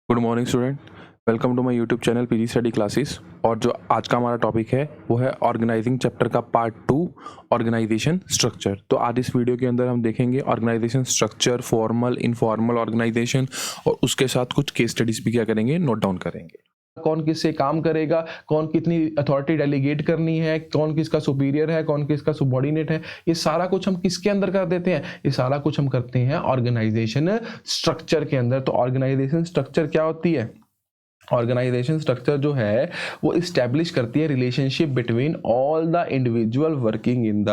Good morning student, welcome to my YouTube channel PG study classes. और जो आज का हमारा टॉपिक है वो है ऑर्गेनाइजिंग चैप्टर का पार्ट 2, ऑर्गेनाइजेशन स्ट्रक्चर। तो आज इस वीडियो के अंदर हम देखेंगे organisation structure, formal, informal organisation, और उसके साथ कुछ केस स्टडीज भी क्या करेंगे, नोट डाउन करेंगे। कौन किससे काम करेगा, कौन कितनी अथॉरिटी डेलीगेट करनी है, कौन किसका सुपीरियर है, कौन किसका सबऑर्डिनेट है, ये सारा कुछ हम किसके अंदर कर देते हैं? ये सारा कुछ हम करते हैं ऑर्गेनाइजेशन स्ट्रक्चर के अंदर। तो ऑर्गेनाइजेशन स्ट्रक्चर क्या होती है? ऑर्गेनाइजेशन स्ट्रक्चर जो है वो इस्टेब्लिश करती है relationship between all the individual working in the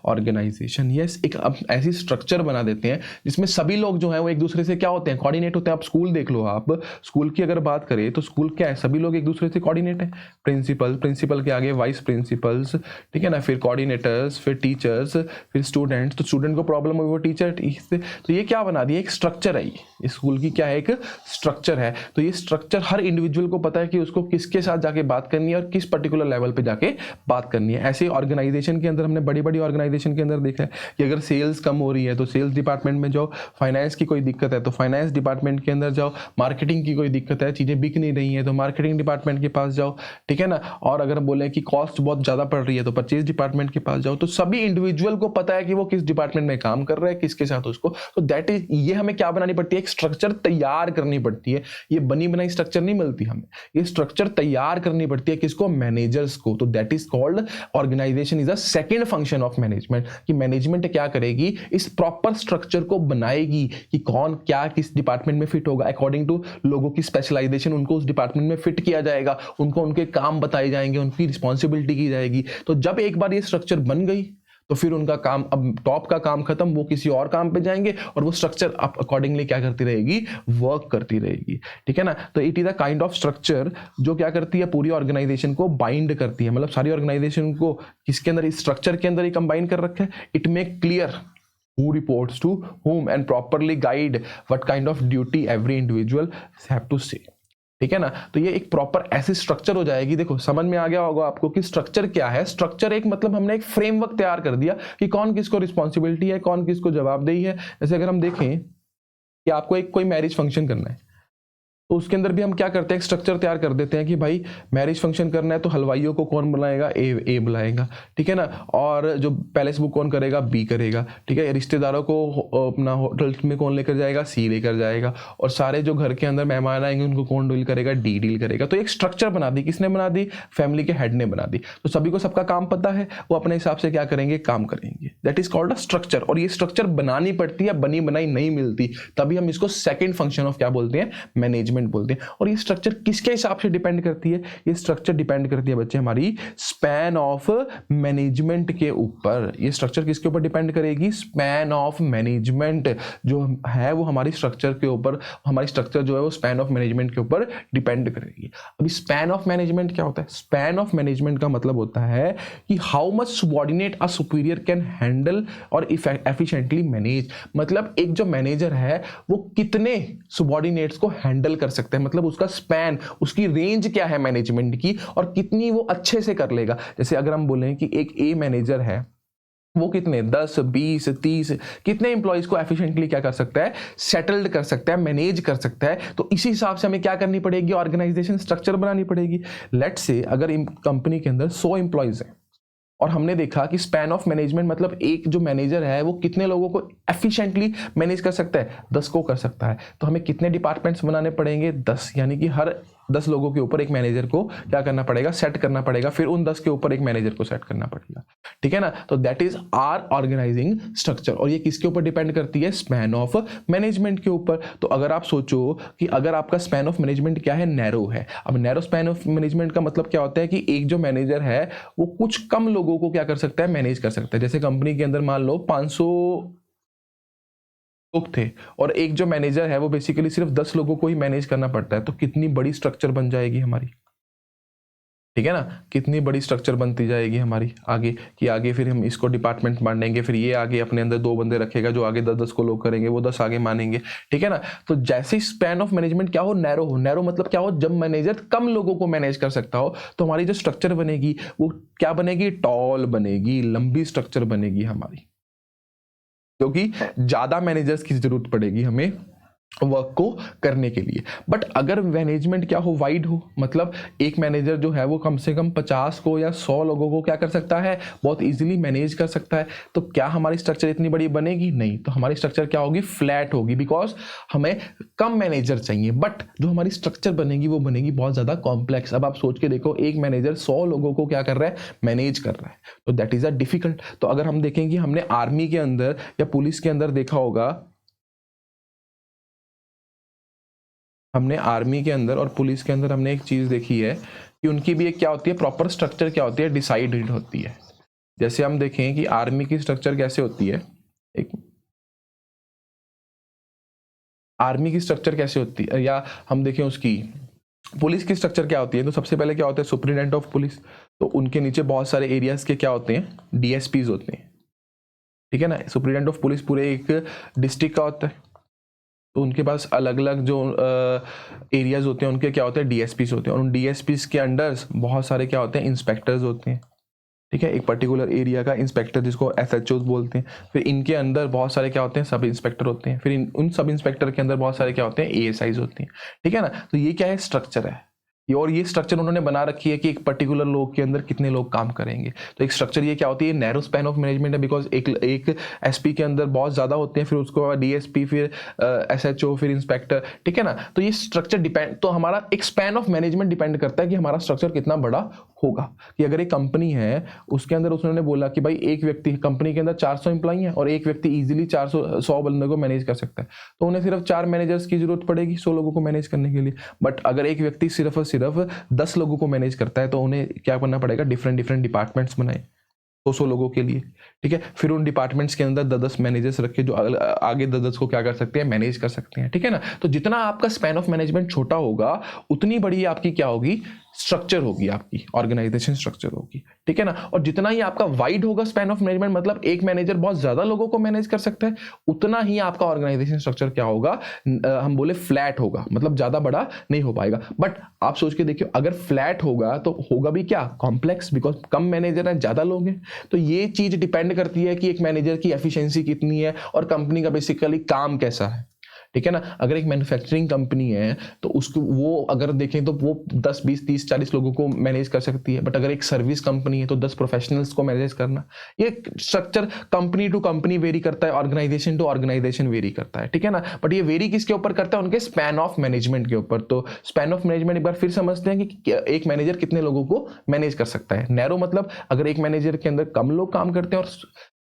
organisation. Yes, एक ऐसी स्ट्रक्चर बना देते हैं जिसमें सभी लोग जो हैं वो एक दूसरे से क्या होते हैं, कोऑर्डिनेट होते हैं। आप स्कूल देख लो, आप स्कूल की अगर बात करें तो स्कूल क्या है, सभी लोग एक दूसरे से कोऑर्डिनेट है। प्रिंसिपल के आगे वाइस प्रिंसिपल्स, ठीक है ना, फिर कोऑर्डिनेटर्स, फिर टीचर्स, फिर स्टूडेंट्स। तो स्टूडेंट को प्रॉब्लम हुई वो टीचर, तो ये क्या बना दिया, एक स्ट्रक्चर है। ये स्कूल की क्या है, एक स्ट्रक्चर है। तो ये स्ट्रक्चर हर इंडिविजुअल को पता है कि उसको किसके साथ जाके बात करनी है और किस पर्टिकुलर लेवल पे जाके बात करनी है। ऐसे ऑर्गेनाइजेशन के अंदर हमने बड़ी बड़ी ऑर्गेनाइजेशन के अंदर देखा है कि अगर सेल्स कम हो रही है तो सेल्स डिपार्टमेंट में जाओ, फाइनेंस की कोई दिक्कत है तो फाइनेंस डिपार्टमेंट के अंदर जाओ, मार्केटिंग की कोई दिक्कत है, चीजें बिक नहीं रही है तो मार्केटिंग डिपार्टमेंट के पास जाओ, ठीक है ना। और अगर बोले कि कॉस्ट बहुत ज्यादा पड़ रही है तो परचेज डिपार्टमेंट के पास जाओ। तो सभी इंडिविजुअल को पता है कि वो किस डिपार्टमेंट में काम कर रहा है, किसके साथ उसको। तो दैट इज, ये हमें क्या बनानी पड़ती है, एक स्ट्रक्चर तैयार करनी पड़ती है। ये बनी बनाई स्ट्रक्चर नहीं मिलती हमें, ये स्ट्रक्चर तैयार करनी पड़ती है किसको, मैनेजर्स को। तो that is called organisation is a second function of management, कि मैनेजमेंट क्या करेगी, इस प्रॉपर स्ट्रक्चर को बनाएगी कि कौन क्या किस डिपार्टमेंट में फिट होगा, अकॉर्डिंग टू लोगों की स्पेशलाइजेशन उनको उस डिपार्टमेंट में फिट किया जाएगा, उनको उनके काम बताए जाएंगे, उनकी रिस्पॉन्सिबिलिटी की जाएगी। तो जब एक बार ये स्ट्रक्चर बन गई तो फिर उनका काम, अब टॉप का काम खत्म, वो किसी और काम पे जाएंगे और वो स्ट्रक्चर अकॉर्डिंगली क्या करती रहेगी, वर्क करती रहेगी, ठीक है ना। तो it is a kind of structure जो क्या करती है, पूरी ऑर्गेनाइजेशन को बाइंड करती है। मतलब सारी ऑर्गेनाइजेशन को किसके अंदर, इस स्ट्रक्चर के अंदर ही कंबाइन कर रखा है। It make clear who reports to whom and properly guide what kind of duty every individual have to say, ठीक है ना। तो ये एक प्रॉपर ऐसी स्ट्रक्चर हो जाएगी। देखो समझ में आ गया होगा आपको कि स्ट्रक्चर क्या है। स्ट्रक्चर एक मतलब हमने एक फ्रेमवर्क तैयार कर दिया कि कौन किसको रिस्पॉन्सिबिलिटी है, कौन किसको जवाबदेही है। जैसे अगर हम देखें कि आपको एक कोई मैरिज फंक्शन करना है तो उसके अंदर भी हम क्या करते हैं, एक स्ट्रक्चर तैयार कर देते हैं कि भाई मैरिज फंक्शन करना है तो हलवाइयों को कौन बुलाएगा, ए बुलाएगा, ठीक है ना। और जो पैलेस बुक कौन करेगा, बी करेगा, ठीक है। रिश्तेदारों को अपना होटल में कौन लेकर जाएगा, सी लेकर जाएगा। और सारे जो घर के अंदर मेहमान आएंगे उनको कौन डील करेगा, डी डील करेगा। तो एक स्ट्रक्चर बना दी, किसने बना दी, फैमिली के हेड ने बना दी। तो सभी को सबका काम पता है, वो अपने हिसाब से क्या करेंगे, काम करेंगे। That is called a structure. और ये स्ट्रक्चर बनानी पड़ती है, बनी बनाई नहीं मिलती, तभी हम इसको सेकेंड फंक्शन ऑफ क्या बोलते हैं, मैनेजमेंट बोलते हैं। और ये स्ट्रक्चर किसके हिसाब से डिपेंड करती है, ये स्ट्रक्चर डिपेंड करती है बच्चे हमारी स्पैन ऑफ मैनेजमेंट के ऊपर। ये स्ट्रक्चर किसके ऊपर डिपेंड करेगी, स्पैन ऑफ मैनेजमेंट जो है वो हमारी स्ट्रक्चर के ऊपर, हमारी स्ट्रक्चर जो है वो स्पैन ऑफ मैनेजमेंट के ऊपर डिपेंड करेगी। अभी स्पैन ऑफ मैनेजमेंट क्या होता है, स्पैन ऑफ मैनेजमेंट का मतलब होता है कि how much subordinate a superior can handle और एफिशिएंटली मैनेज। मतलब एक जो मैनेजर है वो कितने सबऑर्डिनेट्स को हैंडल कर सकते हैं, मतलब उसका स्पैन, उसकी रेंज क्या है मैनेजमेंट की, और कितनी वो अच्छे से कर लेगा। जैसे अगर हम बोलें कि एक ए मैनेजर है, वो कितने 10, 20, 30 कितने इंप्लॉइज को एफिशिएंटली क्या कर सकता है, सेटल्ड कर सकता है, मैनेज कर सकता है। तो इसी हिसाब से हमें क्या करनी पड़ेगी, ऑर्गेनाइजेशन स्ट्रक्चर बनानी पड़ेगी। लेट्स से अगर कंपनी के अंदर 100 इंप्लॉइज हैं और हमने देखा कि स्पैन ऑफ मैनेजमेंट मतलब एक जो मैनेजर है वो कितने लोगों को एफिशिएंटली मैनेज कर सकता है, 10 को कर सकता है। तो हमें कितने डिपार्टमेंट्स बनाने पड़ेंगे, 10, यानी कि हर 10 लोगों के ऊपर एक मैनेजर को क्या करना पड़ेगा, सेट करना पड़ेगा। फिर उन 10 के ऊपर एक मैनेजर को सेट करना पड़ेगा, ठीक है ना। तो that is our organising structure. और ये किसके ऊपर डिपेंड करती है, स्पैन ऑफ मैनेजमेंट के ऊपर। तो अगर आप सोचो कि अगर आपका स्पैन ऑफ मैनेजमेंट क्या है, नैरो है। अब नैरो स्पैन ऑफ मैनेजमेंट का मतलब क्या होता है कि एक जो मैनेजर है वो कुछ कम लोगों को क्या कर सकता है, मैनेज कर सकता है। जैसे कंपनी के अंदर मान लो 500 लोग थे और एक जो मैनेजर है वो बेसिकली सिर्फ 10 लोगों को ही मैनेज करना पड़ता है। तो कितनी बड़ी स्ट्रक्चर बन जाएगी हमारी, ठीक है ना। कितनी बड़ी स्ट्रक्चर बनती जाएगी हमारी आगे, कि आगे फिर हम इसको डिपार्टमेंट बांटेंगे, फिर ये आगे अपने अंदर 2 बंदे रखेगा जो आगे 10-10 को लोग करेंगे, वो 10 आगे मानेंगे, ठीक है ना। तो जैसे स्पैन ऑफ मैनेजमेंट क्या हो, नैरो हो। नैरो मतलब क्या हो, जब मैनेजर कम लोगों को मैनेज कर सकता हो तो हमारी जो स्ट्रक्चर बनेगी वो क्या बनेगी, टॉल बनेगी, लंबी स्ट्रक्चर बनेगी हमारी, क्योंकि ज्यादा मैनेजर्स की जरूरत पड़ेगी हमें वर्क को करने के लिए। बट अगर मैनेजमेंट क्या हो, वाइड हो, मतलब एक मैनेजर जो है वो कम से कम 50 को या 100 लोगों को क्या कर सकता है, बहुत इजीली मैनेज कर सकता है, तो क्या हमारी स्ट्रक्चर इतनी बड़ी बनेगी? नहीं। तो हमारी स्ट्रक्चर क्या होगी, फ्लैट होगी, बिकॉज हमें कम मैनेजर चाहिए। बट जो हमारी स्ट्रक्चर बनेगी वो बनेगी बहुत ज़्यादा कॉम्प्लेक्स। अब आप सोच के देखो, एक मैनेजर 100 लोगों को क्या कर रहा है, मैनेज कर रहा है, तो दैट इज़ अ डिफिकल्ट। तो अगर हम देखेंगे, हमने आर्मी के अंदर या पुलिस के अंदर देखा होगा, हमने आर्मी के अंदर और पुलिस के अंदर हमने एक चीज़ देखी है कि उनकी भी एक क्या होती है, प्रॉपर स्ट्रक्चर क्या होती है, डिसाइडेड होती है। जैसे हम देखें कि आर्मी की स्ट्रक्चर कैसे होती है, एक आर्मी की स्ट्रक्चर कैसे होती है, या हम देखें उसकी पुलिस की स्ट्रक्चर क्या होती है, तो सबसे पहले क्या होता है, सुपरिटेंडेंट ऑफ पुलिस। तो उनके नीचे बहुत सारे एरियाज के क्या होते हैं, डीएसपीज होते हैं, ठीक है ना। सुपरिटेंडेंट ऑफ पुलिस पूरे एक डिस्ट्रिक्ट का होता है, तो उनके पास अलग अलग जो एरियाज होते हैं उनके क्या होते हैं, डीएसपीज होते हैं, और उन डीएसपीज के अंडर बहुत सारे क्या होते हैं, इंस्पेक्टर्स होते हैं, ठीक है। एक पर्टिकुलर एरिया का इंस्पेक्टर जिसको एसएचओ बोलते हैं। फिर इनके अंदर बहुत सारे क्या होते हैं, सब इंस्पेक्टर होते हैं। फिर उन सब इंस्पेक्टर के अंदर बहुत सारे क्या होते हैं, एएसआईज होती हैं, ठीक है ना। तो ये क्या है, स्ट्रक्चर है। और ये स्ट्रक्चर उन्होंने बना रखी है कि एक पर्टिकुलर लोग के अंदर कितने लोग काम करेंगे। तो एक स्ट्रक्चर ये क्या होती है, नैरो स्पैन ऑफ मैनेजमेंट है, बिकॉज एक एसपी के अंदर बहुत ज़्यादा होते हैं, फिर उसको बाद डीएसपी, फिर एसएचओ, फिर इंस्पेक्टर, ठीक है ना। तो ये स्ट्रक्चर डिपेंड, तो हमारा एक स्पैन ऑफ मैनेजमेंट डिपेंड करता है कि हमारा स्ट्रक्चर कितना बड़ा होगा। कि अगर एक कंपनी है, उसके अंदर उन्होंने बोला कि भाई एक व्यक्ति, कंपनी के अंदर 400 एम्प्लॉई है और एक व्यक्ति इजीली 100 बंदों को मैनेज कर सकता है, तो उन्हें सिर्फ 4 मैनेजर्स की जरूरत पड़ेगी 100 लोगों को मैनेज करने के लिए। बट अगर एक व्यक्ति सिर्फ और सिर्फ 10 लोगों को मैनेज करता है, तो उन्हें क्या करना पड़ेगा, डिफरेंट डिफरेंट डिपार्टमेंट्स बनाए 200 लोगों के लिए, ठीक है। फिर उन डिपार्टमेंट्स के अंदर 10 मैनेजर्स रखे जो आगे 10 को क्या कर सकते हैं, मैनेज कर सकते हैं, ठीक है ना। तो जितना आपका स्पैन ऑफ मैनेजमेंट छोटा होगा, उतनी बड़ी आपकी क्या होगी, स्ट्रक्चर होगी, आपकी ऑर्गेनाइजेशन स्ट्रक्चर होगी, ठीक है ना। और जितना ही आपका वाइड होगा स्पैन ऑफ मैनेजमेंट, मतलब एक मैनेजर बहुत ज्यादा लोगों को मैनेज कर सकता है, उतना ही आपका ऑर्गेनाइजेशन स्ट्रक्चर क्या होगा, हम बोले फ्लैट होगा, मतलब ज्यादा बड़ा नहीं हो पाएगा। बट आप सोच के देखिए, अगर फ्लैट होगा तो होगा भी क्या, कॉम्प्लेक्स, बिकॉज कम मैनेजर है, ज्यादा लोग हैं। तो ये चीज डिपेंड करती है कि एक मैनेजर की एफिशिएंसी कितनी है और कंपनी का बेसिकली काम कैसा है, ठीक है ना। अगर एक मैन्युफैक्चरिंग कंपनी है तो उसको वो अगर देखें तो वो 10, 20, 30, 40 लोगों को मैनेज कर सकती है। बट अगर एक सर्विस कंपनी है तो 10 प्रोफेशनल्स को मैनेज करना, ये structure company to company vary करता है, ऑर्गेनाइजेशन टू ऑर्गेनाइजेशन वेरी करता है, ठीक है ना। बट ये वेरी किसके ऊपर करता है, उनके स्पैन ऑफ मैनेजमेंट के ऊपर। तो स्पैन ऑफ मैनेजमेंट एक बार फिर समझते हैं कि एक मैनेजर कितने लोगों को मैनेज कर सकता है। नैरो मतलब अगर एक मैनेजर के अंदर कम लोग काम करते हैं, और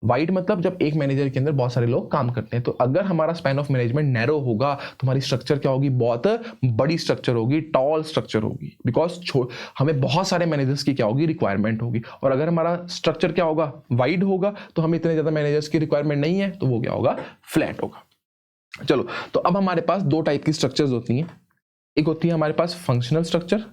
वाइड मतलब जब एक मैनेजर के अंदर बहुत सारे लोग काम करते हैं। तो अगर हमारा स्पैन ऑफ मैनेजमेंट नैरो होगा तो हमारी स्ट्रक्चर क्या होगी, बहुत बड़ी स्ट्रक्चर होगी, टॉल स्ट्रक्चर होगी, बिकॉज हमें बहुत सारे मैनेजर्स की क्या होगी, रिक्वायरमेंट होगी। और अगर हमारा स्ट्रक्चर क्या होगा, वाइड होगा, तो हमें इतने ज्यादा मैनेजर्स की रिक्वायरमेंट नहीं है, तो वो क्या होगा, फ्लैट होगा। चलो, तो अब हमारे पास 2 टाइप की स्ट्रक्चर्स होती हैं। एक होती है हमारे पास फंक्शनल स्ट्रक्चर,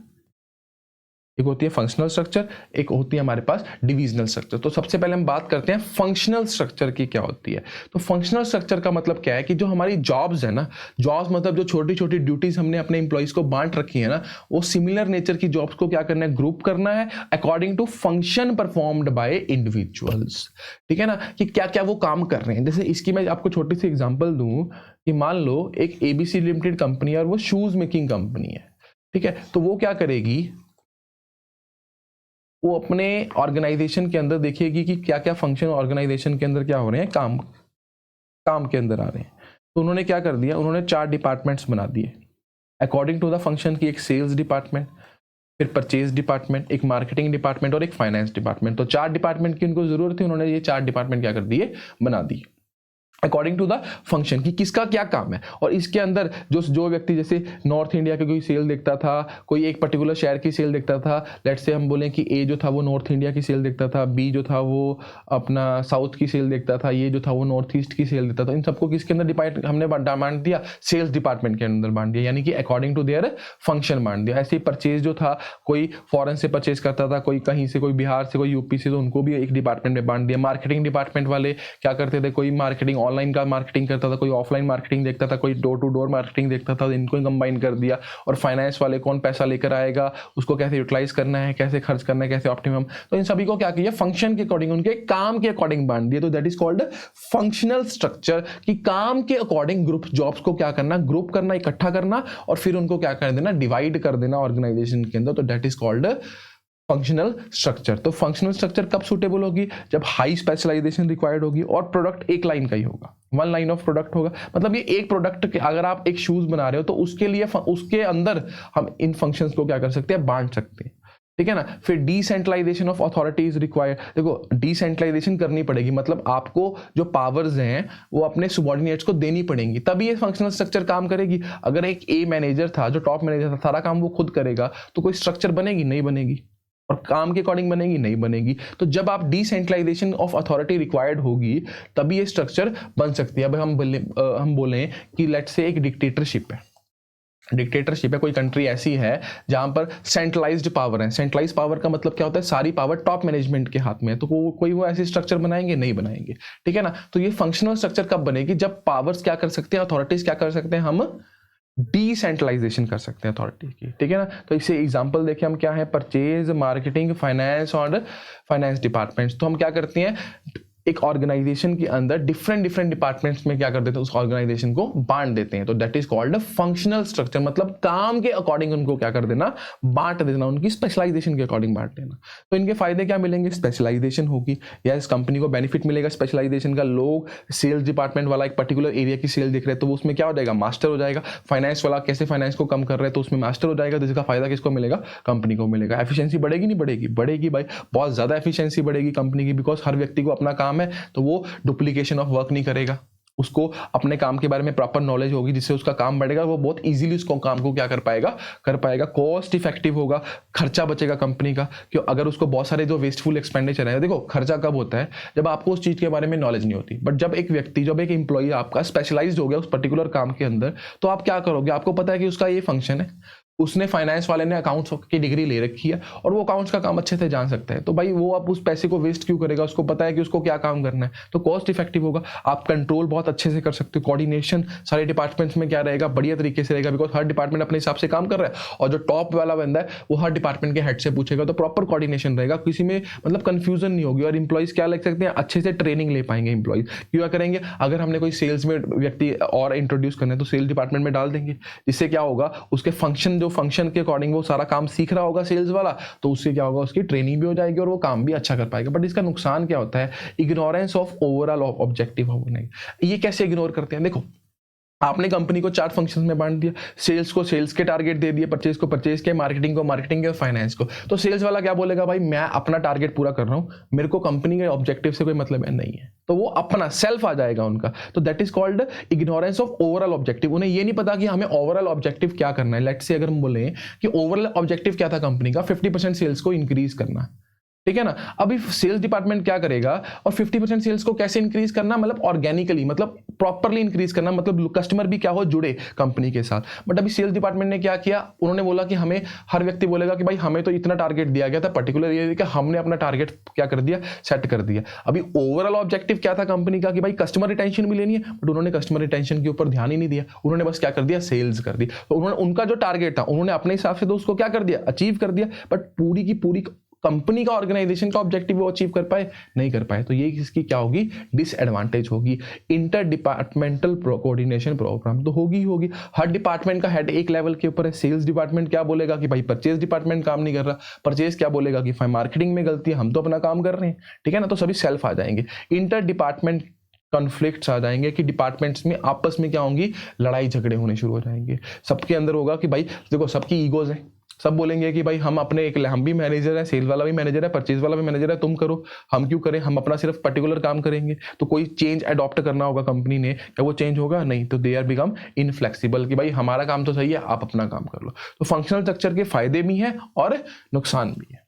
एक होती है फंक्शनल स्ट्रक्चर, एक होती है हमारे पास डिविजनल स्ट्रक्चर। तो सबसे पहले हम बात करते हैं फंक्शनल स्ट्रक्चर की क्या होती है। तो फंक्शनल स्ट्रक्चर का मतलब क्या है कि जो हमारी जॉब्स है ना, जॉब्स मतलब जो छोटी छोटी ड्यूटीज हमने अपने एम्प्लॉइज को बांट रखी है ना, वो सिमिलर नेचर की जॉब्स को क्या करना है, ग्रुप करना है according to function performed by individuals, ठीक है ना। कि क्या क्या वो काम कर रहे हैं। जैसे इसकी मैं आपको छोटी सी एग्जांपल दूं कि मान लो एक एबीसी लिमिटेड कंपनी है और वो शूज मेकिंग कंपनी है, ठीक है। तो वो क्या करेगी, वो अपने ऑर्गेनाइजेशन के अंदर देखेगी कि क्या क्या फंक्शन ऑर्गेनाइजेशन के अंदर क्या हो रहे हैं, काम के अंदर आ रहे हैं। तो उन्होंने क्या कर दिया, उन्होंने 4 डिपार्टमेंट्स बना दिए अकॉर्डिंग टू द फंक्शन की। एक सेल्स डिपार्टमेंट, फिर परचेज डिपार्टमेंट, एक मार्केटिंग डिपार्टमेंट और एक फाइनेंस डिपार्टमेंट। तो 4 डिपार्टमेंट की उनको जरूरत थी, उन्होंने ये 4 डिपार्टमेंट क्या कर दिए, बना दिए अकॉर्डिंग टू द फंक्शन की किसका क्या काम है। और इसके अंदर जो व्यक्ति जैसे नॉर्थ इंडिया की कोई सेल देखता था, कोई एक पर्टिकुलर शहर की सेल देखता था, लेट्स से हम बोलें कि ए जो था वो नॉर्थ इंडिया की सेल देखता था, बी जो था वो अपना साउथ की सेल देखता था, ये जो था वो नॉर्थ ईस्ट की सेल देखता था। इन सबको किसके अंदर हमने बांट दिया, सेल्स डिपार्टमेंट के अंदर बांट दिया, यानी कि अकॉर्डिंग टू देयर फंक्शन बांट दिया। ऐसे ही परचेज जो था, कोई फॉरेन से परचेज करता था, कोई कहीं से, कोई बिहार से, कोई यूपी से, तो उनको भी एक डिपार्टमेंट में बांट दिया। मार्केटिंग डिपार्टमेंट वाले क्या करते थे, कोई मार्केटिंग ऑनलाइन का मार्केटिंग करता था, कोई ऑफलाइन मार्केटिंग देखता था, कोई डोर टू डोर मार्केटिंग देखता था, इनको ही कंबाइन कर दिया। और फाइनेंस वाले कौन पैसा लेकर आएगा, उसको कैसे यूटिलाइज करना है, कैसे खर्च करना है, कैसे ऑप्टिमम, तो इन सभी को क्या किया, फंक्शन के अकॉर्डिंग, उनके काम के अकॉर्डिंग बांट दिया। तो that is called functional structure, कि काम के अकॉर्डिंग ग्रुप जॉब्स को क्या करना, ग्रुप करना, इकट्ठा करना और फिर उनको क्या कर देना, डिवाइड कर देना ऑर्गेनाइजेशन के अंदर। तो that is called functional structure. तो फंक्शनल स्ट्रक्चर कब सुटेबल होगी, जब हाई स्पेशलाइजेशन रिक्वायर्ड होगी और प्रोडक्ट एक लाइन का ही होगा, वन लाइन ऑफ प्रोडक्ट होगा। मतलब ये एक प्रोडक्ट के, अगर आप एक शूज बना रहे हो तो उसके लिए उसके अंदर हम इन फंक्शंस को क्या कर सकते हैं, बांट सकते हैं, ठीक है ना। फिर decentralisation of authority is required. देखो डिसेंट्रलाइजेशन करनी पड़ेगी, मतलब आपको जो पावर्स हैं वो अपने सुबॉर्डिनेट्स को देनी पड़ेंगी, तभी ये फंक्शनल स्ट्रक्चर काम करेगी। अगर एक ए मैनेजर था, जो टॉप मैनेजर था, सारा काम वो खुद करेगा तो कोई स्ट्रक्चर बनेगी, नहीं बनेगी। और काम के अकॉर्डिंग बनेगी, नहीं बनेगी। तो जब आप डिसेंट्रलाइजेशन ऑफ अथॉरिटी रिक्वायर्ड होगी तभी ये स्ट्रक्चर बन सकती है। अब हम बोलें कि लेट्स से एक डिक्टेटरशिप है, डिक्टेटरशिप है, कोई कंट्री ऐसी है जहां पर सेंट्रलाइज्ड पावर है। सेंट्रलाइज्ड पावर का मतलब क्या होता है, सारी पावर टॉप मैनेजमेंट के हाथ में है। तो कोई वो ऐसी स्ट्रक्चर बनाएंगे, नहीं बनाएंगे, ठीक है ना। तो ये फंक्शनल स्ट्रक्चर कब बनेगी, जब पावर्स क्या कर सकते हैं, अथॉरिटीज क्या कर सकते हैं, हम डिसेंट्रलाइजेशन कर सकते हैं अथॉरिटी की, ठीक है ना। तो इसे एग्जांपल देखिए हम क्या है, परचेज, मार्केटिंग, फाइनेंस और फाइनेंस डिपार्टमेंट्स। तो हम क्या करते हैं, एक ऑर्गेनाइजेशन के अंदर डिफरेंट डिपार्टमेंट्स में क्या कर देते हैं, उस ऑर्गेनाइजेशन को बांट देते हैं। तो that is called functional structure, मतलब काम के अकॉर्डिंग उनको क्या कर देना, बांट देना, उनकी स्पेशलाइजेशन के अकॉर्डिंग बांट देना। तो इनके फायदे क्या मिलेंगे, स्पेशलाइजेशन होगी या इस कंपनी को बेनिफिट मिलेगा स्पेशलाइजेशन का। लोग सेल्स डिपार्टमेंट वाला एक पर्टिकुलर एरिया की सेल दिख रहे हैं तो वो उसमें क्या हो जाएगा, मास्टर हो जाएगा। फाइनेंस वाला कैसे फाइनेंस को कम कर रहे हैं तो उसमें मास्टर हो जाएगा। तो इसका फायदा किसको मिलेगा, कंपनी को मिलेगा। एफिशिएंसी बढ़ेगी, नहीं बढ़ेगी, बढ़ेगी भाई, बहुत ज्यादा एफिशिएंसी बढ़ेगी कंपनी की, बिकॉज हर व्यक्ति को अपना काम है तो वो डुप्लीकेशन ऑफ वर्क नहीं करेगा। उसको अपने काम के बारे में प्रॉपर नॉलेज होगी, जिससे उसका काम बढ़ेगा, वो बहुत इजीली उसको काम को क्या कर पाएगा, कॉस्ट इफेक्टिव होगा, खर्चा बचेगा कंपनी का। क्यों, अगर उसको बहुत सारे जो वेस्टफुल एक्सपेंडिचर है, देखो खर्चा कब होता है, जब आपको उस चीज के बारे में नॉलेज नहीं होती। बट जब एक व्यक्ति, जब एक एम्प्लॉई आपका स्पेशलाइज्ड हो गया उस पर्टिकुलर काम के अंदर, तो आप क्या करोगे, आपको पता है कि उसका ये फंक्शन है, उसने फाइनेंस वाले ने अकाउंट्स की डिग्री ले रखी है और वो अकाउंट्स का काम अच्छे से जान सकता है, तो भाई वो आप उस पैसे को वेस्ट क्यों करेगा, उसको पता है कि उसको क्या काम करना है, तो कॉस्ट इफेक्टिव होगा। आप कंट्रोल बहुत अच्छे से कर सकते हो, कोऑर्डिनेशन सारे डिपार्टमेंट्स में क्या रहेगा, बढ़िया तरीके से रहेगा, बिकॉज हर डिपार्टमेंट अपने हिसाब से काम कर रहा है और जो टॉप वाला बंदा है वो हर डिपार्टमेंट के हेड से पूछेगा, तो प्रॉपर कोऑर्डिनेशन रहेगा, किसी में मतलब कंफ्यूजन नहीं होगी। और इंप्लॉइज क्या लग सकते हैं, अच्छे से ट्रेनिंग ले पाएंगे इंप्लॉइज। क्यों करेंगे, अगर हमने कोई सेल्स में व्यक्ति और इंट्रोड्यूस करना है तो सेल्स डिपार्टमेंट में डाल देंगे, जिससे क्या होगा, उसके फंक्शन, जो फंक्शन के अकॉर्डिंग वो सारा काम सीख रहा होगा सेल्स वाला, तो उससे क्या होगा, उसकी ट्रेनिंग भी हो जाएगी और वो काम भी अच्छा कर पाएगा। बट इसका नुकसान क्या होता है, इग्नोरेंस ऑफ ओवरऑल ऑब्जेक्टिव होने। ये कैसे इग्नोर करते हैं, देखो आपने कंपनी को 4 फंक्शंस में बांट दिया, सेल्स को सेल्स के टारगेट दे दिए, परचेज को परचेज के, मार्केटिंग को मार्केटिंग के और फाइनेंस को। तो सेल्स वाला क्या बोलेगा, भाई मैं अपना टारगेट पूरा कर रहा हूं, मेरे को कंपनी के ऑब्जेक्टिव से कोई मतलब नहीं है, तो वो अपना सेल्फ आ जाएगा उनका। तो that is called ignorance of overall objective. उन्हें ये नहीं पता कि हमें ओवरऑल ऑब्जेक्टिव क्या करना है। लेट्स से अगर हम बोले कि ओवरऑल ऑब्जेक्टिव क्या था कंपनी का, 50% सेल्स को इंक्रीज करना, ठीक है ना। अभी सेल्स डिपार्टमेंट क्या करेगा, और 50% सेल्स को कैसे इंक्रीज करना, मतलब ऑर्गेनिकली, मतलब प्रॉपरली इंक्रीज करना, मतलब कस्टमर भी क्या हो, जुड़े कंपनी के साथ। बट अभी सेल्स डिपार्टमेंट ने क्या किया, उन्होंने बोला कि हमें, हर व्यक्ति बोलेगा कि भाई हमें तो इतना टारगेट दिया गया था पर्टिकुलर एरिया का, हमने अपना टारगेट क्या कर दिया, सेट कर दिया। अभी ओवरऑल ऑब्जेक्टिव क्या था कंपनी का, कि भाई कस्टमर रिटेंशन भी लेनी है, बट उन्होंने कस्टमर रिटेंशन के ऊपर ध्यान ही नहीं दिया, उन्होंने बस क्या कर दिया, सेल्स कर दी। तो उन्होंने उनका जो टारगेट था उन्होंने अपने हिसाब से तो उसको क्या कर दिया, अचीव कर दिया, बट पूरी की पूरी कंपनी का, ऑर्गेनाइजेशन का ऑब्जेक्टिव वो अचीव कर पाए, नहीं कर पाए। तो ये इसकी क्या होगी, डिसएडवांटेज होगी। इंटर डिपार्टमेंटल कोऑर्डिनेशन प्रोग्राम तो होगी। हर डिपार्टमेंट का हेड एक लेवल के ऊपर है। सेल्स डिपार्टमेंट क्या बोलेगा कि भाई परचेज डिपार्टमेंट काम नहीं कर रहा, परचेज क्या बोलेगा कि मार्केटिंग में गलती है, हम तो अपना काम कर रहे हैं, ठीक है ना। तो सभी सेल्फ आ जाएंगे। इंटर डिपार्टमेंट कॉन्फ्लिक्ट्स आ जाएंगे कि डिपार्टमेंट्स में आपस में क्या होंगी, लड़ाई झगड़े होने शुरू हो जाएंगे। सबके अंदर होगा कि भाई देखो सबकी ईगोज है, सब बोलेंगे कि भाई हम अपने एक, हम भी मैनेजर है, सेल वाला भी मैनेजर है, परचेज वाला भी मैनेजर है, तुम करो, हम क्यों करें, हम अपना सिर्फ पर्टिकुलर काम करेंगे। तो कोई चेंज अडॉप्ट करना होगा कंपनी ने, क्या वो चेंज होगा, नहीं। तो दे आर बिकम इनफ्लेक्सिबल कि भाई हमारा काम तो सही है, आप अपना काम कर लो। तो फंक्शनल स्ट्रक्चर के फायदे भी हैं और नुकसान भी है।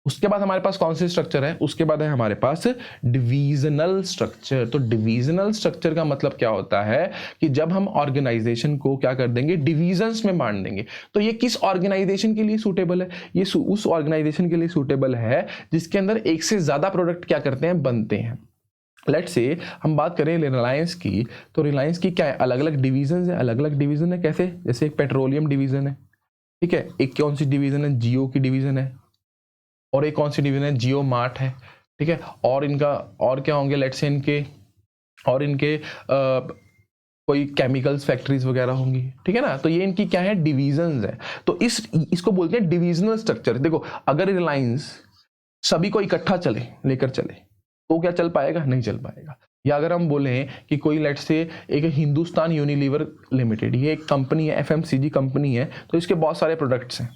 उसके बाद हमारे पास कौन से स्ट्रक्चर है, उसके बाद है हमारे पास डिवीजनल स्ट्रक्चर। तो डिवीजनल स्ट्रक्चर का मतलब क्या होता है कि जब हम ऑर्गेनाइजेशन को क्या कर देंगे, डिवीजन्स में बांट देंगे। तो ये किस ऑर्गेनाइजेशन के लिए सूटेबल है, ये उस ऑर्गेनाइजेशन के लिए सूटेबल है जिसके अंदर एक से ज्यादा प्रोडक्ट क्या करते हैं, बनते हैं। लेट्स से हम बात करें रिलायंस की, तो रिलायंस की क्या है, अलग अलग डिवीजन है, अलग अलग डिवीजन है। कैसे, जैसे एक पेट्रोलियम डिवीजन है, ठीक है, एक कौन सी डिवीजन है, जियो की डिवीजन है, और एक कौन सी डिवीजन है, जियो मार्ट है, ठीक है। और इनका और क्या होंगे, लेट्स से इनके कोई केमिकल्स फैक्ट्रीज वगैरह होंगी, ठीक है ना। तो ये इनकी क्या है, डिवीजन्स है। तो इसको बोलते हैं डिविजनल स्ट्रक्चर। देखो, अगर रिलायंस सभी को इकट्ठा लेकर चले तो क्या चल पाएगा, नहीं चल पाएगा। या अगर हम बोले कि कोई लेट्स से एक हिंदुस्तान यूनिलीवर लिमिटेड, ये एक कंपनी है, एफएमसीजी कंपनी है, तो इसके बहुत सारे प्रोडक्ट्स हैं।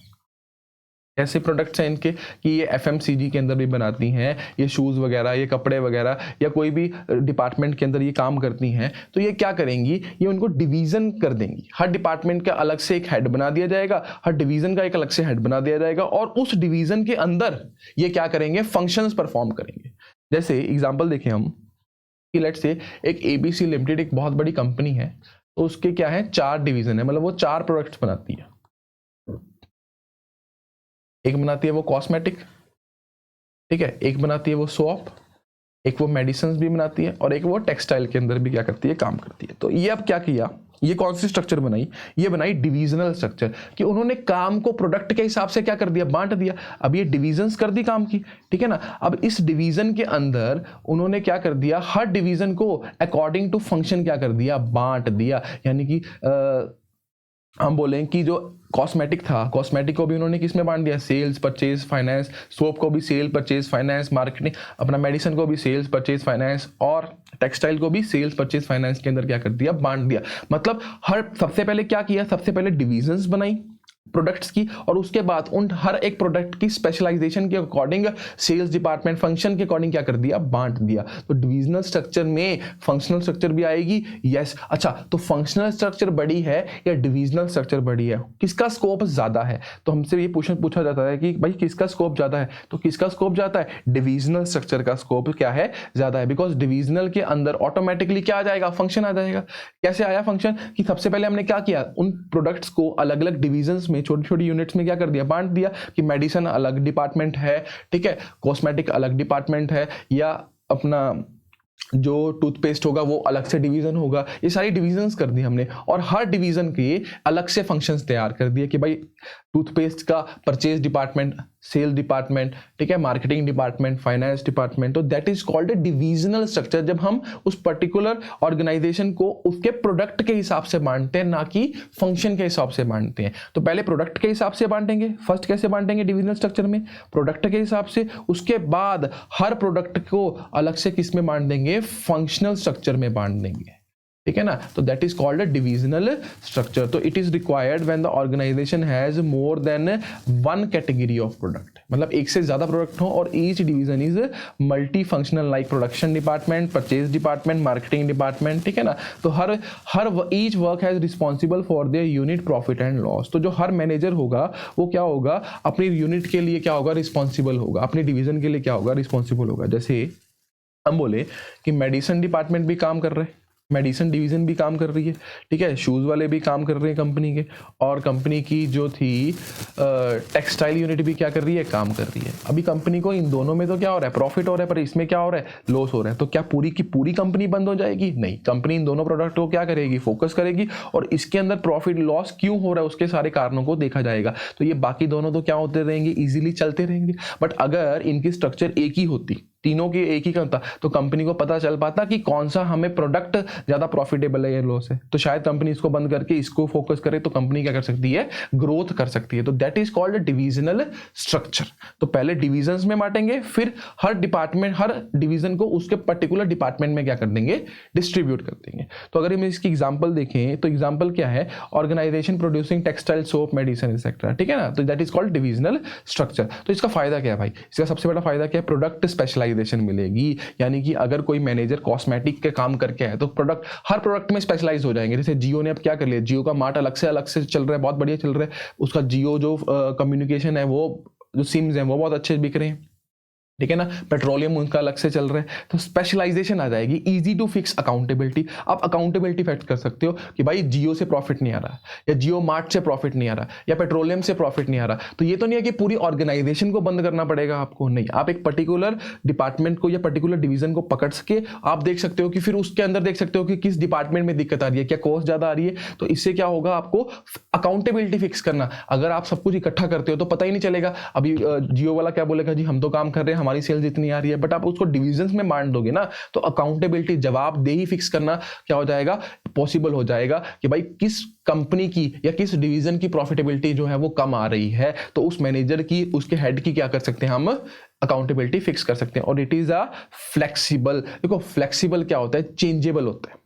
ऐसे प्रोडक्ट्स हैं इनके कि ये एफएमसीजी के अंदर भी बनाती हैं, ये शूज़ वगैरह, ये कपड़े वगैरह, या कोई भी डिपार्टमेंट के अंदर ये काम करती हैं। तो ये क्या करेंगी, ये उनको डिवीज़न कर देंगी। हर डिपार्टमेंट का अलग से एक हेड बना दिया जाएगा, हर डिवीज़न का एक अलग से हेड बना दिया जाएगा, और उस डिवीज़न के अंदर ये क्या करेंगे, फंक्शंस परफॉर्म करेंगे। जैसे एग्जाम्पल देखें हम कि लेट्स से एक एबीसी लिमिटेड एक बहुत बड़ी कंपनी है, तो उसके क्या है, 4 डिवीज़न है, मतलब वो 4 प्रोडक्ट्स बनाती है। एक बनाती है वो कॉस्मेटिक, ठीक है, एक बनाती है वो सोप, एक वो मेडिसिन भी बनाती है, और एक वो टेक्सटाइल के अंदर भी क्या करती है, काम करती है। तो ये अब क्या किया, ये कौन सी स्ट्रक्चर बनाई, ये बनाई डिविजनल स्ट्रक्चर, कि उन्होंने काम को प्रोडक्ट के हिसाब से क्या कर दिया, बांट दिया। अब ये डिविजन्स कर दी काम की, ठीक है ना। अब इस डिवीजन के अंदर उन्होंने क्या कर दिया, हर डिवीजन को अकॉर्डिंग टू फंक्शन क्या कर दिया, बांट दिया। यानी कि हम बोलें कि जो कॉस्मेटिक था, कॉस्मेटिक को भी उन्होंने किस में बांट दिया, सेल्स, परचेज, फाइनेंस। सोप को भी सेल, परचेज, फाइनेंस, मार्केटिंग। अपना मेडिसिन को भी सेल्स, परचेज, फाइनेंस, और टेक्सटाइल को भी सेल्स, परचेज, फाइनेंस के अंदर क्या कर दिया, बांट दिया। मतलब सबसे पहले क्या किया, सबसे पहले डिविजन्स बनाई प्रोडक्ट्स की, और उसके बाद उन हर एक प्रोडक्ट की स्पेशलाइजेशन के अकॉर्डिंग सेल्स डिपार्टमेंट फंक्शन के अकॉर्डिंग क्या कर दिया, बांट दिया। तो डिविजनल स्ट्रक्चर में फंक्शनल स्ट्रक्चर भी आएगी, यस। अच्छा, तो फंक्शनल स्ट्रक्चर बड़ी है या डिविजनल स्ट्रक्चर बड़ी है, किसका स्कोप ज्यादा है? तो हमसे ये पूछा जाता है कि भाई किसका स्कोप ज्यादा है, तो किसका स्कोप ज्यादा है, डिविजनल स्ट्रक्चर का स्कोप क्या है, ज्यादा है। बिकॉज डिविजनल के अंदर ऑटोमेटिकली क्या आ जाएगा, फंक्शन आ जाएगा। कैसे आया फंक्शन, कि सबसे पहले हमने क्या किया, उन प्रोडक्ट्स को अलग अलग डिविजन्स में, छोटी छोटी यूनिट्स में क्या कर दिया, बांट दिया। कि मेडिसिन अलग डिपार्टमेंट है, ठीक है, कॉस्मेटिक अलग डिपार्टमेंट है, या अपना जो टूथपेस्ट होगा वो अलग से डिवीजन होगा। ये सारी डिविजन्स कर दी हमने, और हर डिवीजन के अलग से फंक्शंस तैयार कर दिए कि भाई टूथपेस्ट का परचेज डिपार्टमेंट, सेल डिपार्टमेंट, ठीक है, मार्केटिंग डिपार्टमेंट, फाइनेंस डिपार्टमेंट। तो that is called a divisional structure, जब हम उस पर्टिकुलर ऑर्गेनाइजेशन को उसके प्रोडक्ट के हिसाब से बांटते हैं, ना कि फंक्शन के हिसाब से बांटते हैं। तो पहले प्रोडक्ट के हिसाब से बांटेंगे, फर्स्ट कैसे बांटेंगे डिविजनल स्ट्रक्चर में, प्रोडक्ट के हिसाब से। उसके बाद हर प्रोडक्ट को अलग से किस में बांट देंगे, फंक्शनल स्ट्रक्चर में बांट देंगे, ठीक है ना। तो that is called a divisional structure. तो it is required when the organisation has more than one category of product, मतलब एक से ज्यादा प्रोडक्ट हो, और each division is multi functional, like production department, purchase department, marketing department, ठीक है ना। तो हर each work has responsible for their unit profit and loss. तो जो हर मैनेजर होगा वो क्या होगा, अपनी यूनिट के लिए क्या होगा, रिस्पॉन्सिबल होगा, अपनी डिवीजन के लिए क्या होगा, रिस्पॉन्सिबल होगा। जैसे हम बोले कि मेडिसिन डिपार्टमेंट भी काम कर रहे हैं, मेडिसिन डिवीजन भी काम कर रही है, ठीक है, शूज़ वाले भी काम कर रहे हैं कंपनी के, और कंपनी की जो थी टेक्सटाइल यूनिट भी क्या कर रही है, काम कर रही है। अभी कंपनी को इन दोनों में तो क्या हो रहा है, प्रॉफिट हो रहा है, पर इसमें क्या हो रहा है, लॉस हो रहा है। तो क्या पूरी की पूरी कंपनी बंद हो जाएगी? नहीं, कंपनी इन दोनों प्रोडक्ट को क्या करेगी, फोकस करेगी, और इसके अंदर प्रॉफिट लॉस क्यों हो रहा है उसके सारे कारणों को देखा जाएगा। तो ये बाकी दोनों तो क्या होते रहेंगे, इजीली चलते रहेंगे। बट अगर इनकी स्ट्रक्चर एक ही होती, तीनों की एक ही करता, तो कंपनी को पता चल पाता कि कौन सा हमें प्रोडक्ट ज्यादा प्रॉफिटेबल है या लॉस है। तो शायद कंपनी इसको बंद करके इसको फोकस करे, तो कंपनी क्या कर सकती है, ग्रोथ कर सकती है। तो that is called divisional structure. तो पहले डिविजन्स में बांटेंगे, फिर हर डिपार्टमेंट, हर डिवीजन को उसके पर्टिकुलर डिपार्टमेंट में क्या कर देंगे, डिस्ट्रीब्यूट कर देंगे। तो अगर हम इसकी एग्जांपल देखें, तो एग्जांपल क्या है, organisation producing textile, soap, medicine etcetera, ठीक है ना। तो that is called divisional structure. तो इसका फायदा क्या है भाई, इसका सबसे बड़ा फायदा क्या है, प्रोडक्ट स्पेशलाइजेशन मिलेगी। यानी कि अगर कोई मैनेजर कॉस्मेटिक के काम करके है, तो प्रोडक्ट, हर प्रोडक्ट में स्पेशलाइज हो जाएंगे। जैसे जियो ने अब क्या कर लिया, जियो का मार्ट अलग से चल रहा है, बहुत बढ़िया चल रहा है। उसका जियो जो कम्युनिकेशन है, वो जो सिम्स हैं वो बहुत अच्छे बिक रहे हैं। ठीक है ना, पेट्रोलियम उनका अलग से चल रहा है, तो स्पेशलाइजेशन आ जाएगी, इजी टू फिक्स अकाउंटेबिलिटी। आप अकाउंटेबिलिटी फिक्स कर सकते हो कि भाई जियो से प्रॉफिट नहीं आ रहा, या जियो मार्ट से प्रॉफिट नहीं आ रहा, या पेट्रोलियम से प्रॉफिट नहीं आ रहा, तो ये तो नहीं है कि पूरी ऑर्गेनाइजेशन को बंद करना पड़ेगा आपको, नहीं, आप एक पर्टिकुलर डिपार्टमेंट को या पर्टिकुलर डिवीजन को पकड़ सके आप देख सकते हो कि फिर उसके अंदर देख सकते हो कि किस डिपार्टमेंट में दिक्कत आ रही है, क्या कॉस्ट ज्यादा आ रही है, तो इससे क्या होगा, आपको अकाउंटेबिलिटी फिक्स करना। अगर आप सब कुछ इकट्ठा करते हो तो पता ही नहीं चलेगा, अभी जियो वाला क्या बोलेगा, जी हम तो काम कर रहे हैं, हमारी सेल्स इतनी आ रही है, बट आप उसको डिविजन्स में बांट दोगे ना, तो अकाउंटेबिलिटी, जवाबदेही फिक्स करना क्या हो जाएगा, पॉसिबल हो जाएगा कि भाई किस कंपनी की या किस डिवीजन की प्रॉफिटेबिलिटी जो है वो कम आ रही है, तो उस मैनेजर की, उसके हेड की क्या कर सकते हैं हम, अकाउंटेबिलिटी फिक्स कर सकते हैं। और इट इज अ फ्लेक्सिबल, देखो फ्लेक्सिबल क्या होता है, चेंजेबल होता है।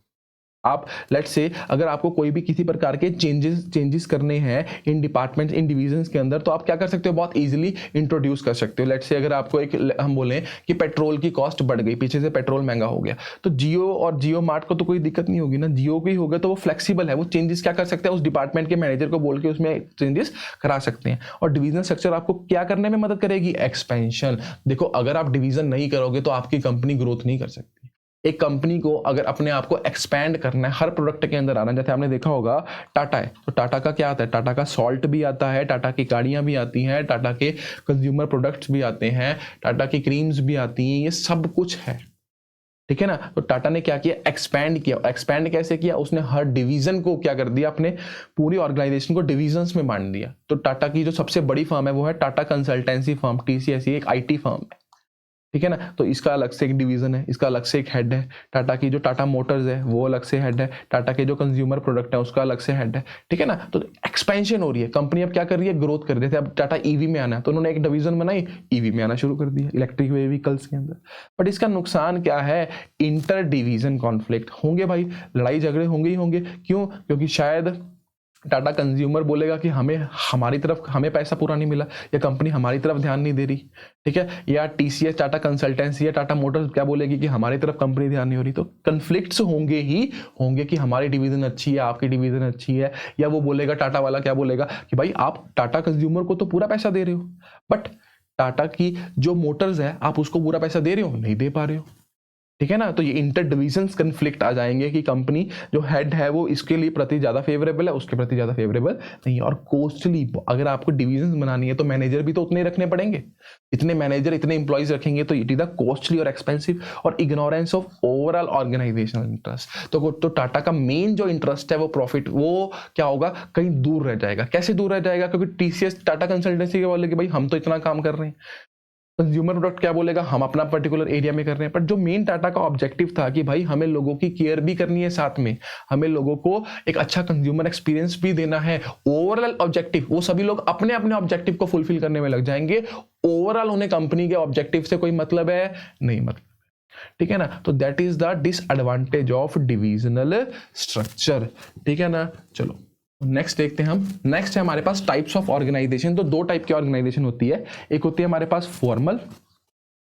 आप लेट्स से अगर आपको कोई भी किसी प्रकार के चेंजेस करने हैं इन डिपार्टमेंट्स, इन डिवीजन्स के अंदर, तो आप क्या कर सकते हो, बहुत इजीली इंट्रोड्यूस कर सकते हो। लेट्स से अगर आपको एक, हम बोलें कि पेट्रोल की कॉस्ट बढ़ गई, पीछे से पेट्रोल महंगा हो गया, तो जियो और जियो मार्ट को तो कोई दिक्कत नहीं होगी ना, जियो की होगा तो वो फ्लेक्सिबल है, वो चेंजेस क्या कर सकते हैं, उस डिपार्टमेंट के मैनेजर को बोल के उसमें चेंजेस करा सकते हैं। और डिवीजन स्ट्रक्चर आपको क्या करने में मदद करेगी, एक्सपेंशन। देखो अगर आप डिवीजन नहीं करोगे तो आपकी कंपनी ग्रोथ नहीं कर सकती। एक कंपनी को अगर अपने आप को एक्सपैंड करना है, हर प्रोडक्ट के अंदर आना है, जैसे आपने देखा होगा टाटा है, तो टाटा का क्या आता है, टाटा का सॉल्ट भी आता है, टाटा की गाड़ियां भी आती हैं, टाटा के कंज्यूमर प्रोडक्ट्स भी आते हैं, टाटा की क्रीम्स भी आती हैं, ये सब कुछ है, ठीक है ना। तो टाटा ने क्या किया, एक्सपैंड किया। एक्सपैंड कैसे किया, उसने हर डिवीजन को क्या कर दिया, अपने पूरी ऑर्गेनाइजेशन को डिविजन्स में बांट दिया। तो टाटा की जो सबसे बड़ी फर्म है वो है टाटा कंसल्टेंसी फर्म, TCS, एक IT फर्म है, ठीक है ना। तो इसका अलग से एक डिवीजन है, इसका अलग से एक हेड है। टाटा की जो टाटा मोटर्स है वो अलग से हेड है, टाटा के जो कंज्यूमर प्रोडक्ट है उसका अलग से हेड है, ठीक है ना। तो एक्सपेंशन हो रही है, कंपनी अब क्या कर रही है, ग्रोथ कर रही है। अब टाटा ईवी में आना है तो उन्होंने एक डिवीजन बनाई, ईवी में आना शुरू कर दिया, इलेक्ट्रिक व्हीकल्स के अंदर। बट इसका नुकसान क्या है, इंटर डिवीजन कॉन्फ्लिक्ट होंगे भाई, लड़ाई झगड़े होंगे ही होंगे। क्यों, क्योंकि शायद टाटा कंज्यूमर बोलेगा कि हमें, हमारी तरफ हमें पैसा पूरा नहीं मिला, या कंपनी हमारी तरफ ध्यान नहीं दे रही, ठीक है। या TCS टाटा कंसल्टेंसी या टाटा मोटर्स क्या बोलेगी कि हमारी तरफ कंपनी ध्यान नहीं हो रही। तो कन्फ्लिक्ट्स होंगे ही होंगे कि हमारी डिवीजन अच्छी है, आपकी डिवीजन अच्छी है। या वो बोलेगा, टाटा वाला क्या बोलेगा कि भाई आप टाटा कंज्यूमर को तो पूरा पैसा दे रहे हो, बट टाटा की जो मोटर्स है आप उसको पूरा पैसा दे रहे हो, नहीं दे पा रहे हो, ठीक है ना। तो ये इंटर डिवीजन कन्फ्लिक्ट आ जाएंगे कि कंपनी जो हेड है वो इसके लिए प्रति ज्यादा फेवरेबल है, उसके प्रति ज्यादा फेवरेबल नहीं है। और कॉस्टली, अगर आपको डिवीजन बनानी है तो मैनेजर भी तो उतने रखने पड़ेंगे, इतने मैनेजर इतने इंप्लॉइज रखेंगे तो इट इज द कॉस्टली और एक्सपेंसिव, और ignorance of overall organisational interest. तो टाटा का मेन जो इंटरेस्ट है वो प्रॉफिट, वो क्या होगा, कहीं दूर रह जाएगा। कैसे दूर रह जाएगा, क्योंकि TCS टाटा कंसल्टेंसी के बोले कि भाई हम तो इतना काम कर रहे हैं, कंज्यूमर प्रोडक्ट क्या बोलेगा, हम अपना पर्टिकुलर एरिया में कर रहे हैं। पर जो मेन टाटा का ऑब्जेक्टिव था कि भाई हमें लोगों की केयर भी करनी है, साथ में हमें लोगों को एक अच्छा कंज्यूमर एक्सपीरियंस भी देना है, ओवरऑल ऑब्जेक्टिव, वो सभी लोग अपने अपने ऑब्जेक्टिव को फुलफिल करने में लग जाएंगे। ओवरऑल उन्हें कंपनी के ऑब्जेक्टिव से कोई मतलब है नहीं, मतलब, ठीक है ना। तो that is the disadvantage of divisional structure, ठीक है ना। चलो नेक्स्ट देखते हैं हम। नेक्स्ट है हमारे पास टाइप्स ऑफ ऑर्गेनाइजेशन। तो दो टाइप की ऑर्गेनाइजेशन होती है, एक होती है हमारे पास फॉर्मल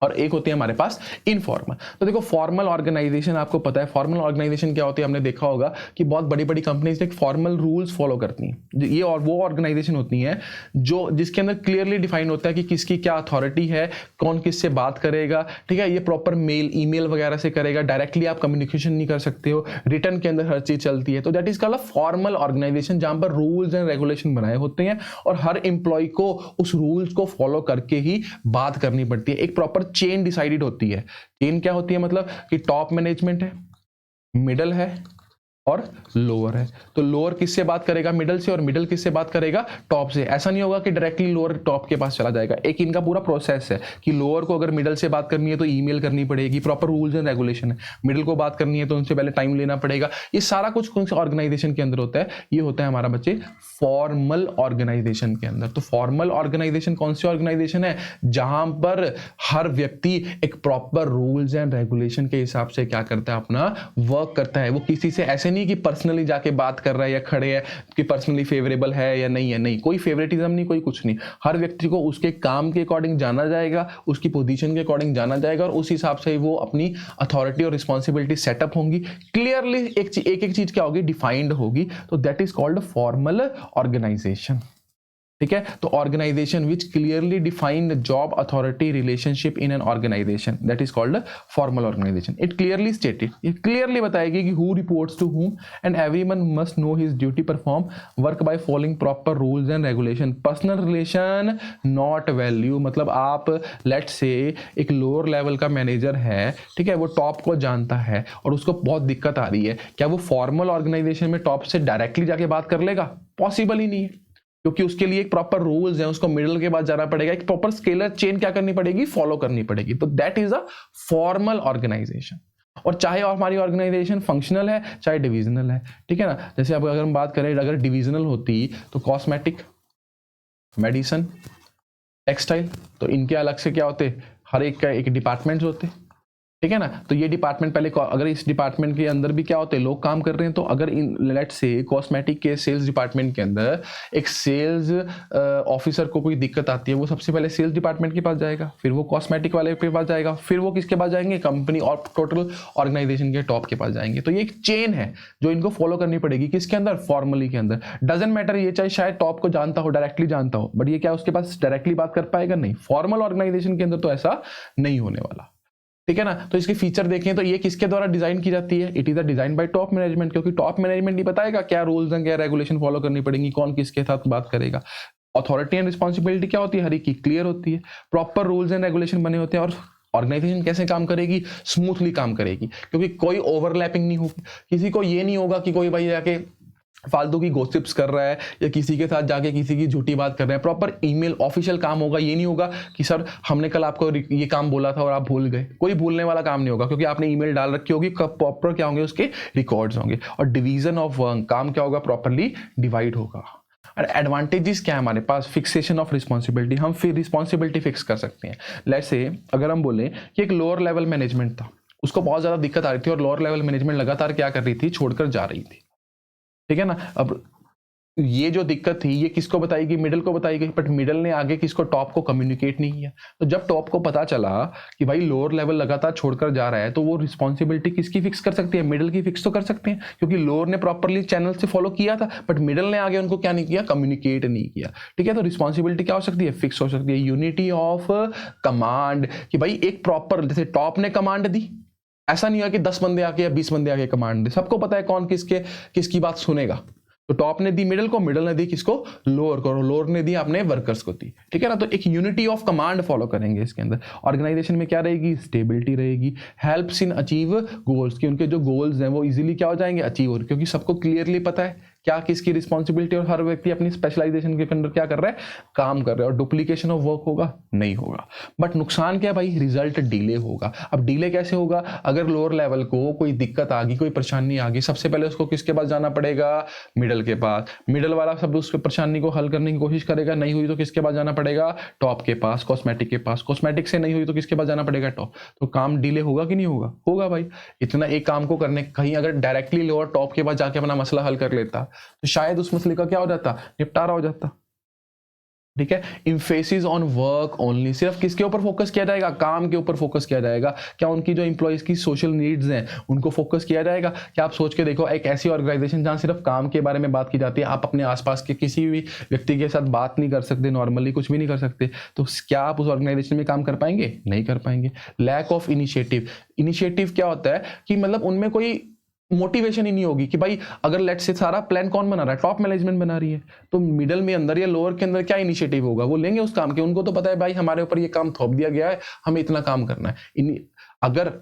और एक होती है हमारे पास इनफॉर्मल। तो देखो फॉर्मल ऑर्गेनाइजेशन, आपको पता है फॉर्मल ऑर्गेनाइजेशन क्या होती है, हमने देखा होगा कि बहुत बड़ी बड़ी कंपनीज एक फॉर्मल रूल्स फॉलो करती हैं। ये और वो ऑर्गेनाइजेशन होती हैं जो जिसके अंदर क्लियरली डिफाइन होता है कि किसकी क्या अथॉरिटी है, कौन किससे बात करेगा, ठीक है। ये प्रॉपर मेल, ईमेल वगैरह से करेगा, डायरेक्टली आप कम्युनिकेशन नहीं कर सकते हो, रिटर्न के अंदर हर चीज चलती है। तो that is called a formal organisation, जहां पर रूल्स एंड रेगुलेशन बनाए होते हैं और हर एम्प्लॉय को उस रूल्स को फॉलो करके ही बात करनी पड़ती है। एक प्रॉपर चेन डिसाइडेड होती है। चेन क्या होती है, मतलब कि टॉप मैनेजमेंट है, मिडल है और लोअर है। तो लोअर किससे बात करेगा, मिडल से, और मिडल किससे बात करेगा, टॉप से। ऐसा नहीं होगा कि डायरेक्टली लोअर टॉप के पास चला जाएगा। एक इनका पूरा प्रोसेस है कि लोअर को अगर मिडल से बात करनी है तो ईमेल करनी पड़ेगी, प्रॉपर रूल्स एंड रेगुलेशन है। मिडल को बात करनी है तो उनसे पहले टाइम लेना पड़ेगा। ये सारा कुछ ऑर्गेनाइजेशन के अंदर होता है। ये होता है हमारा बच्चे फॉर्मल ऑर्गेनाइजेशन के अंदर। तो फॉर्मल ऑर्गेनाइजेशन कौन सी ऑर्गेनाइजेशन है, जहां पर हर व्यक्ति एक प्रॉपर रूल्स एंड रेगुलेशन के हिसाब से क्या करता है, अपना वर्क करता है। वो किसी से ऐसे नहीं कि पर्सनली जाके बात कर रहा है या खड़े है कि पर्सनली फेवरेबल है या नहीं है, नहीं, कोई फेवरेटिज्म नहीं, कोई कुछ नहीं। हर व्यक्ति को उसके काम के अकॉर्डिंग जाना जाएगा, उसकी पोजीशन के अकॉर्डिंग जाना जाएगा और उस हिसाब से वो अपनी अथॉरिटी और रिस्पॉन्सिबिलिटी सेटअप होंगी। क्लियरली एक चीज क्या होगी, डिफाइंड होगी। तो that is called formal organisation, ठीक है, तो organisation which clearly define job authority relationship in an organisation that is called formal organisation. It clearly stated, ये क्लियरली बताएगी कि who reports to whom and everyone must know his duty, perform work by following proper rules and regulation. Personal relation not value, मतलब आप late से एक lower level का manager है, ठीक है, वो टॉप को जानता है और उसको बहुत दिक्कत आ रही है, क्या वो फॉर्मल ऑर्गेनाइजेशन में टॉप से डायरेक्टली जाके बात कर लेगा? पॉसिबल ही नहीं है, क्योंकि उसके लिए एक प्रॉपर रूल्स है, उसको मिडिल के बाद जाना पड़ेगा, एक प्रॉपर स्केलर चेन क्या करनी पड़ेगी, फॉलो करनी पड़ेगी. तो that is a formal organisation. और चाहे हमारी ऑर्गेनाइजेशन फंक्शनल है चाहे डिविजनल है, ठीक है ना. जैसे अब अगर हम बात करें, अगर डिविजनल होती तो कॉस्मेटिक, मेडिसिन, टेक्सटाइल, तो इनके अलग से क्या होते, हर एक का एक डिपार्टमेंट्स होते, ठीक है ना. तो ये डिपार्टमेंट पहले, अगर इस डिपार्टमेंट के अंदर भी क्या होते हैं, लोग काम कर रहे हैं, तो अगर इन लेट से कॉस्मेटिक के सेल्स डिपार्टमेंट के अंदर एक सेल्स ऑफिसर को कोई दिक्कत आती है, वो सबसे पहले सेल्स डिपार्टमेंट के पास जाएगा, फिर वो कॉस्मेटिक वाले के पास जाएगा, फिर वो किसके पास जाएंगे, कंपनी और टोटल ऑर्गेनाइजेशन के टॉप के पास जाएंगे. तो ये एक चेन है जो इनको फॉलो करनी पड़ेगी, किसके अंदर, फॉर्मली के अंदर. डजंट मैटर ये चाहे शायद टॉप को जानता हो, डायरेक्टली जानता हो, बट ये क्या उसके पास डायरेक्टली बात कर पाएगा? नहीं. फॉर्मल ऑर्गेनाइजेशन के अंदर तो ऐसा नहीं होने वाला, ठीक है ना. तो इसके फीचर देखें तो ये किसके द्वारा डिजाइन की जाती है, it is the design by top management, क्योंकि टॉप मैनेजमेंट ही बताएगा क्या रूल्स हैं, क्या रेगुलेशन फॉलो करनी पड़ेंगी, कौन किसके साथ बात करेगा. अथॉरिटी एंड रिस्पॉन्सिबिलिटी क्या होती है, हर एक की क्लियर होती है, प्रॉपर रूल्स एंड रेगुलेशन बने होते हैं, और ऑर्गेनाइजेशन कैसे काम करेगी, स्मूथली काम करेगी, क्योंकि कोई ओवरलैपिंग नहीं होगी. किसी को ये नहीं होगा कि कोई भाई जाके फालतू की गॉसिप्स कर रहा है या किसी के साथ जाके किसी की झूठी बात कर रहे हैं. प्रॉपर ईमेल ऑफिशियल काम होगा. ये नहीं होगा कि सर हमने कल आपको ये काम बोला था और आप भूल गए. कोई भूलने वाला काम नहीं होगा, क्योंकि आपने ईमेल डाल रखी होगी, प्रॉपर क्या होंगे उसके रिकॉर्ड्स होंगे. और डिवीजन ऑफ वर्क, काम क्या होगा, प्रॉपरली डिवाइड होगा. और एडवांटेजेस क्या है हमारे पास, फिक्सेशन ऑफ रिस्पॉन्सिबिलिटी, हम फिर रिस्पॉन्सिबिलिटी फिक्स कर सकते हैं. लेट्स से अगर हम बोलें कि एक लोअर लेवल मैनेजमेंट था, उसको बहुत ज्यादा दिक्कत आ रही थी और लोअर लेवल मैनेजमेंट लगातार क्या कर रही थी, छोड़कर जा रही थी, ठीक है ना. अब ये जो दिक्कत थी ये किसको बताई गई, मिडिल को बताई गई, बट मिडिल ने आगे किसको, टॉप को कम्युनिकेट नहीं किया. तो जब टॉप को पता चला कि भाई लोअर लेवल लगातार छोड़कर जा रहा है, तो वो रिस्पॉन्सिबिलिटी किसकी फिक्स कर सकती है, मिडिल की फिक्स तो कर सकते हैं, क्योंकि लोअर ने प्रॉपरली चैनल से फॉलो किया था, बट मिडिल ने आगे उनको क्या नहीं किया, कम्युनिकेट नहीं किया, ठीक है. तो रिस्पॉन्सिबिलिटी क्या हो सकती है, फिक्स हो सकती है. यूनिटी ऑफ कमांड, कि भाई एक प्रॉपर, जैसे टॉप ने कमांड दी, ऐसा नहीं है कि 10 बंदे आके या 20 बंदे आके कमांड दे, सबको पता है कौन किसकी बात सुनेगा. तो टॉप ने दी मिडिल को, मिडिल ने दी किसको, लोअर को, लोअर ने दी अपने वर्कर्स को दी, ठीक है ना. तो एक यूनिटी ऑफ कमांड फॉलो करेंगे इसके अंदर. ऑर्गेनाइजेशन में क्या रहेगी, स्टेबिलिटी रहेगी. हेल्प्स इन अचीव गोल्स, कि उनके जो गोल्स हैं वो इजीली क्या हो जाएंगे, अचीव हो, क्योंकि सबको क्लियरली पता है क्या किसकी रिस्पॉन्सिबिलिटी, और हर व्यक्ति अपनी स्पेशलाइजेशन के अंदर क्या कर रहा है, काम कर रहा है, और डुप्लीकेशन ऑफ वर्क होगा नहीं होगा. बट नुकसान क्या है भाई, रिजल्ट डिले होगा. अब डिले कैसे होगा, अगर लोअर लेवल को कोई दिक्कत आ गई, कोई परेशानी आ गई, सबसे पहले उसको किसके पास जाना पड़ेगा, मिडिल के पास. मिडिल वाला सब उस परेशानी को हल करने की कोशिश करेगा, नहीं हुई तो किसके पास जाना पड़ेगा, टॉप के पास, कॉस्मेटिक के पास. कॉस्मेटिक से नहीं हुई तो किसके पास जाना पड़ेगा, टॉप. तो काम डिले होगा कि नहीं होगा, होगा भाई. इतना एक काम को करने, कहीं अगर डायरेक्टली लोअर टॉप के पास जाके अपना मसला हल कर लेता तो शायद उस मसले का क्या हो जाता, निपटारा हो जाता, ठीक है. इम्फेसिस ऑन वर्क ओनली, सिर्फ किसके ऊपर फोकस किया जाएगा, काम के ऊपर फोकस किया जाएगा. क्या उनकी जो एम्प्लॉइज की सोशल नीड्स हैं उनको फोकस किया जाएगा. क्या आप सोच के देखो, एक ऐसी ऑर्गेनाइजेशन जहां सिर्फ काम के बारे में बात की जाती है, आप अपने आसपास के किसी भी व्यक्ति के साथ बात नहीं कर सकते, नॉर्मली कुछ भी नहीं कर सकते, तो क्या आप उस ऑर्गेनाइजेशन में काम कर पाएंगे, नहीं कर पाएंगे. लैक ऑफ इनिशिएटिव, इनिशिएटिव क्या होता है कि मतलब उनमें कोई मोटिवेशन ही नहीं होगी कि भाई अगर लेट से सारा प्लान कौन बना रहा है, टॉप मैनेजमेंट बना रही है, तो मिडिल में अंदर या लोअर के अंदर क्या इनिशिएटिव होगा, वो लेंगे उस काम के. उनको तो पता है भाई हमारे ऊपर ये काम थोप दिया गया है, हमें इतना काम करना है. अगर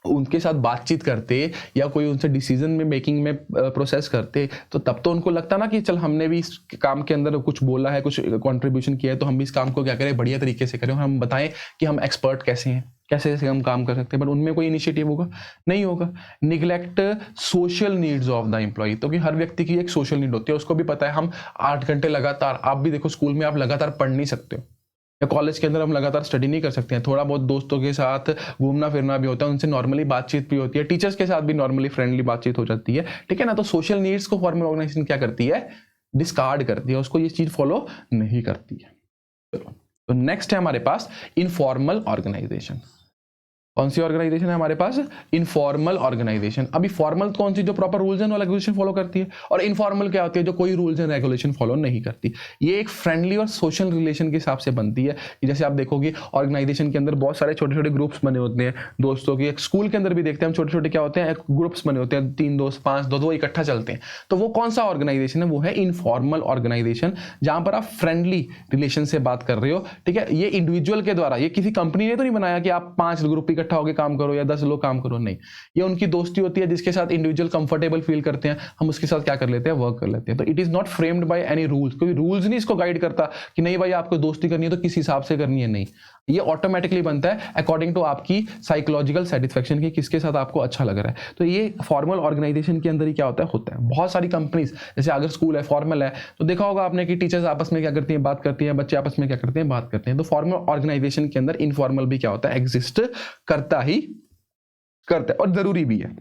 उनके साथ बातचीत करते या कोई उनसे डिसीजन में मेकिंग में प्रोसेस करते, तो तब तो उनको लगता ना कि चल हमने भी इस काम के अंदर कुछ बोला है, कुछ कंट्रीब्यूशन किया है, तो हम भी इस काम को क्या करें, बढ़िया तरीके से करें, हम बताएं कि हम एक्सपर्ट कैसे हैं, कैसे हम काम कर सकते हैं. बट उनमें कोई इनिशिएटिव होगा नहीं होगा. Neglect social needs of the employee, तो कि हर व्यक्ति की एक सोशल नीड होती है, उसको भी पता है हम 8 घंटे लगातार, आप भी देखो स्कूल में आप लगातार पढ़ नहीं सकते हो, या कॉलेज के अंदर हम लगातार स्टडी नहीं कर सकते हैं. थोड़ा बहुत दोस्तों के साथ घूमना फिरना भी होता है, उनसे नॉर्मली बातचीत भी होती है, टीचर्स के साथ भी नॉर्मली फ्रेंडली बातचीत हो जाती है, ठीक है ना. तो सोशल नीड्स को फॉर्मल ऑर्गेनाइजेशन क्या करती है, डिस्कार्ड करती है, उसको ये चीज फॉलो नहीं करती है. चलो, तो नेक्स्ट है हमारे पास इनफॉर्मल ऑर्गेनाइजेशन. कौन सी ऑर्गेनाइजेशन है हमारे पास? Informal organisation. अभी फॉर्मल कौन सी? जो proper rules and regulation follow करती है, और इनफॉर्मल क्या होती है? जो कोई रूल्स एंड रेगुलेशन फॉलो नहीं करती। ये एक फ्रेंडली और सोशल रिलेशन के हिसाब से बनती है। जैसे आप देखोगे ऑर्गेनाइजेशन के अंदर बहुत सारे छोटे छोटे ग्रुप्स बने होते हैं दोस्तों के। एक स्कूल के अंदर भी देखते हैं हम, छोटे छोटे क्या होते हैं, ग्रुप्स बने होते हैं, 3 दोस्त 5 दोस्त, वो इकट्ठा चलते हैं। तो वो कौन सा ऑर्गेनाइजेशन है? वो है इनफॉर्मल ऑर्गेनाइजेशन, जहां पर आप फ्रेंडली रिलेशन से बात कर रहे हो। ठीक है, ये इंडिविजुअल के द्वारा, ये किसी कंपनी ने तो नहीं बनाया कि आप 5 ग्रुप इकट्ठा होकर काम करो या 10 लोग काम करो, नहीं। ये उनकी दोस्ती होती है जिसके साथ इंडिविजुअल कंफर्टेबल फील करते हैं, हम उसके साथ क्या कर लेते हैं? वर्क कर लेते हैं। तो it is not framed by any rules. कोई रूल्स नहीं इसको गाइड करता कि नहीं भाई आपको दोस्ती करनी है तो किस हिसाब से करनी है, नहीं। ये ऑटोमेटिकली बनता है अकॉर्डिंग टू आपकी साइकोलॉजिकल सेटिस्फेक्शन की, किसके साथ आपको अच्छा लग रहा है। तो ये फॉर्मल ऑर्गेनाइजेशन के अंदर ही क्या होता है बहुत सारी कंपनीज, जैसे अगर स्कूल है फॉर्मल है तो देखा होगा आपने कि टीचर्स आपस में क्या करती हैं? बात करती हैं, बच्चे आपस में क्या करते हैं? बात करते हैं। तो फॉर्मल ऑर्गेनाइजेशन के अंदर इनफॉर्मल भी क्या होता है? एग्जिस्ट करता है और जरूरी भी है,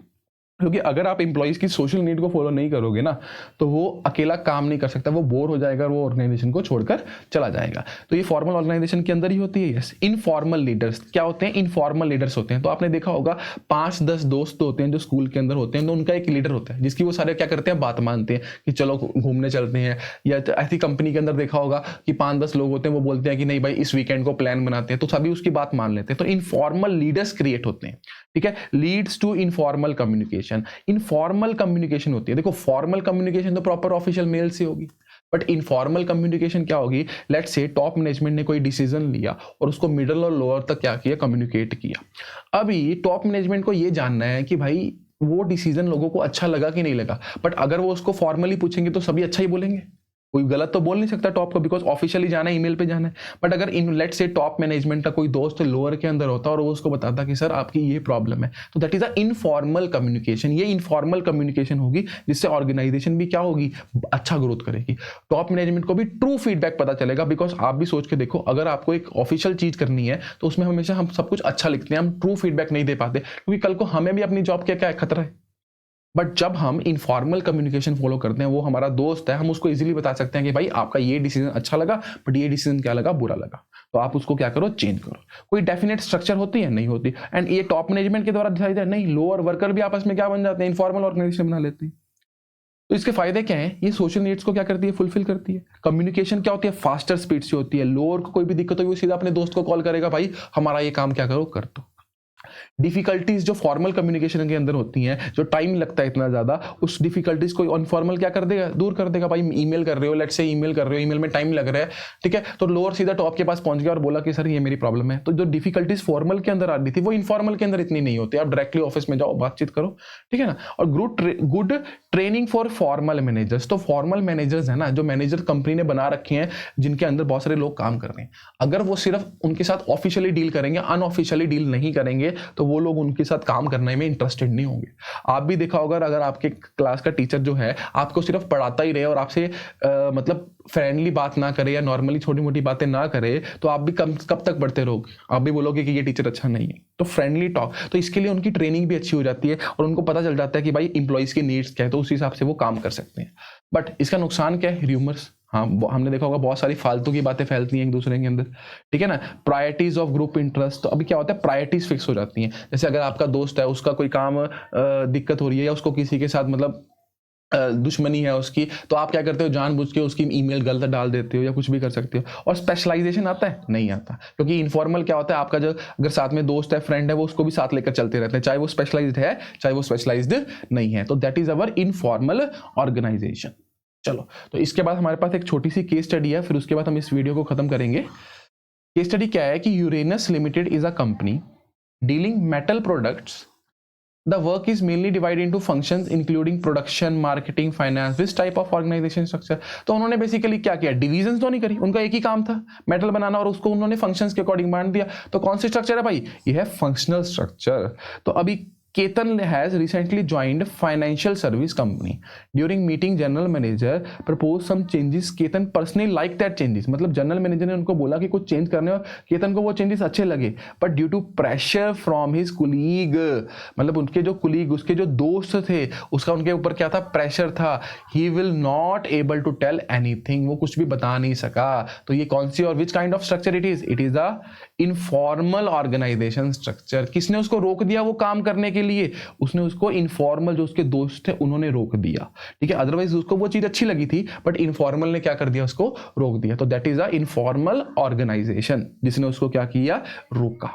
क्योंकि अगर आप एम्प्लॉइज की सोशल नीड को फॉलो नहीं करोगे ना, तो वो अकेला काम नहीं कर सकता, वो बोर हो जाएगा और वो ऑर्गेनाइजेशन को छोड़कर चला जाएगा। तो ये फॉर्मल ऑर्गेनाइजेशन के अंदर ही होती है। यस, इनफॉर्मल लीडर्स क्या होते हैं? इनफॉर्मल लीडर्स होते हैं। तो आपने देखा होगा 5-10 दोस्त होते हैं जो स्कूल के अंदर होते हैं, तो उनका एक लीडर होता है जिसकी वो सारे क्या करते हैं? बात मानते हैं कि चलो घूमने चलते हैं। या तो ऐसी कंपनी के अंदर देखा होगा कि 5-10 लोग होते हैं, वो बोलते हैं कि नहीं भाई इस वीकेंड को प्लान बनाते हैं, तो सभी उसकी बात मान लेते हैं। तो इनफॉर्मल लीडर्स क्रिएट होते हैं। ठीक है, leads to informal communication. Informal communication होती है, देखो फॉर्मल कम्युनिकेशन तो प्रॉपर ऑफिशियल मेल से होगी, बट इनफॉर्मल कम्युनिकेशन क्या होगी? लेट्स से टॉप मैनेजमेंट ने कोई डिसीजन लिया और उसको मिडिल और लोअर तक क्या किया? कम्युनिकेट किया। अभी टॉप मैनेजमेंट को ये जानना है कि भाई वो डिसीजन लोगों को अच्छा लगा कि नहीं लगा, बट अगर वो उसको फॉर्मली पूछेंगे तो सभी अच्छा ही बोलेंगे, कोई गलत तो बोल नहीं सकता टॉप को, बिकॉज ऑफिशियली जाना है, ईमेल पे जाना है। बट अगर in let's say top management का कोई दोस्त लोअर के अंदर होता और वो उसको बताता कि सर आपकी ये प्रॉब्लम है, तो that is a informal communication. ये इनफॉर्मल कम्युनिकेशन होगी जिससे ऑर्गेनाइजेशन भी क्या होगी? अच्छा ग्रोथ करेगी। टॉप मैनेजमेंट को भी ट्रू फीडबैक पता चलेगा, बिकॉज आप भी सोच के देखो, अगर आपको एक ऑफिशियल चीज करनी है तो उसमें हमेशा हम सब कुछ अच्छा लिखते हैं, हम ट्रू फीडबैक नहीं दे पाते, क्योंकि कल को हमें भी अपनी जॉब क्या है? खतरा है। बट जब हम इनफॉर्मल कम्युनिकेशन फॉलो करते हैं, वो हमारा दोस्त है, हम उसको इजीली बता सकते हैं कि भाई आपका ये डिसीजन अच्छा लगा, बट ये डिसीजन क्या लगा? बुरा लगा, तो आप उसको क्या करो? चेंज करो। कोई डेफिनेट स्ट्रक्चर होती है? नहीं होती। एंड ये टॉप मैनेजमेंट के द्वारा डिसाइड है? नहीं, लोअर वर्कर भी आपस में क्या बन जाते हैं? इनफॉर्मल ऑर्गेनाइजेशन बना लेते हैं। तो इसके फायदे क्या हैं? ये सोशल नीड्स को क्या करती है? फुलफिल करती है। कम्युनिकेशन क्या होती है? फास्टर स्पीड से होती है। लोअर को कोई भी दिक्कत होगी वो सीधा अपने दोस्त को कॉल करेगा, भाई हमारा ये काम क्या करो? कर दो। डिफिकल्टीज जो फॉर्मल कम्युनिकेशन के अंदर होती हैं, जो टाइम लगता है इतना ज्यादा, उस डिफिकल्टीज को इनफॉर्मल क्या कर देगा? दूर कर देगा। भाई ईमेल कर रहे हो, लेट्स से ईमेल कर रहे हो, ईमेल में टाइम लग रहा है, ठीक है, तो लोअर सीधा टॉप के पास पहुंच गया और बोला कि सर ये मेरी प्रॉब्लम है। तो जो डिफिकल्टीज फॉर्मल के अंदर आ रही थी वो इनफॉर्मल के अंदर इतनी नहीं होती। आप डायरेक्टली ऑफिस में जाओ, बातचीत करो, ठीक है ना। और good training for formal managers. तो फॉर्मल मैनेजर्स है ना, जो मैनेजर कंपनी ने बना रखे हैं, जिनके अंदर बहुत सारे लोग काम कर रहे हैं, अगर वो सिर्फ उनके साथ ऑफिशियली डील करेंगे, अनऑफिशियली डील नहीं करेंगे, तो वो लोग उनके साथ काम करने में इंटरेस्टेड नहीं होंगे। आप भी देखा होगा, अगर आपके क्लास का टीचर जो है आपको सिर्फ पढ़ाता ही रहे और आपसे मतलब फ्रेंडली बात ना करे या नॉर्मली छोटी मोटी बातें ना करे, तो आप भी कब तक बढ़ते रहोगे? आप भी बोलोगे कि ये टीचर अच्छा नहीं है। तो फ्रेंडली टॉक, तो इसके लिए उनकी ट्रेनिंग भी अच्छी हो जाती है और उनको पता चल जाता है कि भाई इंप्लॉइज की नीड्स क्या है, तो उस हिसाब से वो काम कर सकते हैं। बट इसका नुकसान क्या है? र्यूमर्स। हाँ, हमने देखा होगा बहुत सारी फालतू की बातें फैलती हैं एक दूसरे के अंदर, ठीक है ना। Priorities of group interest. तो अभी क्या होता है? प्रायोरिटीज फिक्स हो जाती हैं। जैसे अगर आपका दोस्त है, उसका कोई काम दिक्कत हो रही है या उसको किसी के साथ मतलब दुश्मनी है उसकी, तो आप क्या करते हो? जानबूझ के उसकी ईमेल गलत डाल देते हो या कुछ भी कर सकते हो। और स्पेशलाइजेशन आता है? नहीं आता, क्योंकि इनफॉर्मल क्या होता है? आपका जो अगर साथ में दोस्त है, फ्रेंड है, वो उसको भी साथ लेकर चलते रहते हैं, चाहे वो स्पेशलाइज्ड है चाहे वो स्पेशलाइज्ड नहीं है। तो that is our informal organisation. चलो, तो इसके बाद हमारे पास एक छोटी सी केस स्टडी है, फिर उसके बाद हम इस वीडियो को खत्म करेंगे। केस स्टडी क्या है कि Uranus limited is a company dealing metal products. The work is mainly divided into functions including production, marketing, finance, this type of organization structure। तो उन्होंने बेसिकली क्या किया? डिविजन्स तो नहीं करी, उनका एक ही काम था मेटल बनाना, और उसको उन्होंने फंक्शंस के अकॉर्डिंग बांट दिया। तो कौन सी स्ट्रक्चर है भाई? ये है फंक्शनल स्ट्रक्चर। तो अभी Ketan has recently joined financial service company. During meeting, general manager proposed some changes. Ketan personally liked that changes. मतलब जनरल मैनेजर ने उनको बोला कि कुछ चेंज करने और केतन को वो चेंजेस अच्छे लगे, but due to pressure from his colleague, मतलब उनके जो कुलीग, उसके जो दोस्त थे, उसका उनके ऊपर क्या था, प्रेशर था. He will not able to tell anything, वो कुछ भी बता नहीं सका. तो ये कौन सी और which kind of structure it is? It is the informal organisation structure. किसने उसको रोक दिया वो काम करने के लिए? उसने उसको इनफॉर्मल, जो उसके दोस्त थे उन्होंने रोक दिया. ठीक है, अदरवाइज उसको वो चीज अच्छी लगी थी, बट इनफॉर्मल ने क्या कर दिया, उसको रोक दिया. तो that is a informal organisation, जिसने उसको क्या किया, रोका.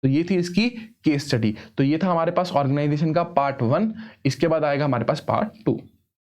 तो ये थी इसकी केस स्टडी. तो ये था हमारे पास ऑर्गेनाइजेशन का पार्ट 1. इसके बाद आएगा हमारे पास पार्ट 2.